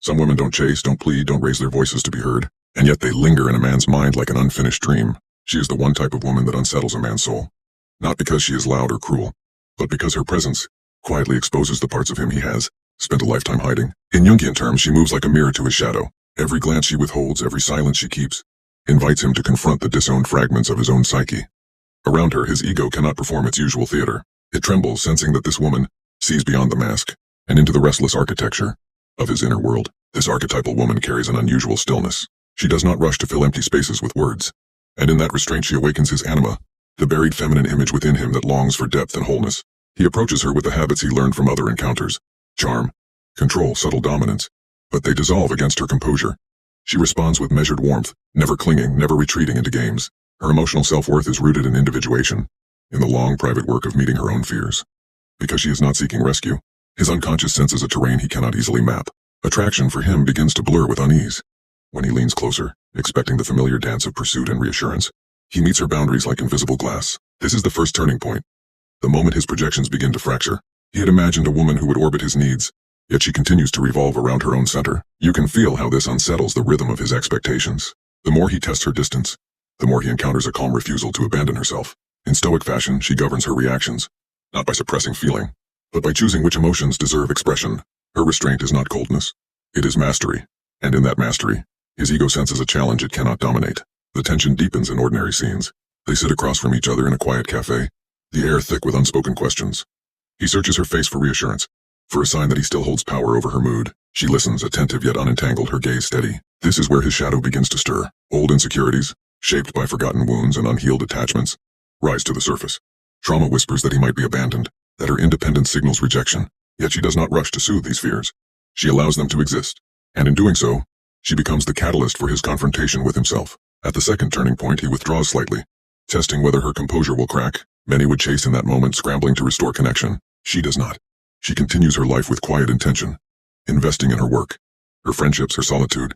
Some women don't chase, don't plead, don't raise their voices to be heard, and yet they linger in a man's mind like an unfinished dream. She is the one type of woman that unsettles a man's soul. Not because she is loud or cruel, but because her presence quietly exposes the parts of him he has spent a lifetime hiding. In Jungian terms, she moves like a mirror to his shadow. Every glance she withholds, every silence she keeps, invites him to confront the disowned fragments of his own psyche. Around her, his ego cannot perform its usual theater. It trembles, sensing that this woman sees beyond the mask and into the restless architecture of his inner world. This archetypal woman carries an unusual stillness. She does not rush to fill empty spaces with words, and in that restraint she awakens his anima, the buried feminine image within him that longs for depth and wholeness. He approaches her with the habits he learned from other encounters: charm, control, subtle dominance, but they dissolve against her composure. She responds with measured warmth, never clinging, never retreating into games. Her emotional self-worth is rooted in individuation, in the long, private work of meeting her own fears. Because she is not seeking rescue, his unconscious senses a terrain he cannot easily map. Attraction for him begins to blur with unease. When he leans closer, expecting the familiar dance of pursuit and reassurance, he meets her boundaries like invisible glass. This is the first turning point. The moment his projections begin to fracture. He had imagined a woman who would orbit his needs, yet she continues to revolve around her own center. You can feel how this unsettles the rhythm of his expectations. The more he tests her distance, the more he encounters a calm refusal to abandon herself. In stoic fashion, she governs her reactions, not by suppressing feeling, but by choosing which emotions deserve expression. Her restraint is not coldness, it is mastery, and in that mastery, his ego senses a challenge it cannot dominate. The tension deepens in ordinary scenes. They sit across from each other in a quiet cafe, the air thick with unspoken questions. He searches her face for reassurance, for a sign that he still holds power over her mood. She listens, attentive yet unentangled, her gaze steady. This is where his shadow begins to stir. Old insecurities, shaped by forgotten wounds and unhealed attachments, rise to the surface. Trauma whispers that he might be abandoned, that her independence signals rejection, yet she does not rush to soothe these fears. She allows them to exist, and in doing so, she becomes the catalyst for his confrontation with himself. At the second turning point, he withdraws slightly, testing whether her composure will crack. Many would chase in that moment, scrambling to restore connection. She does not. She continues her life with quiet intention, investing in her work, her friendships, her solitude,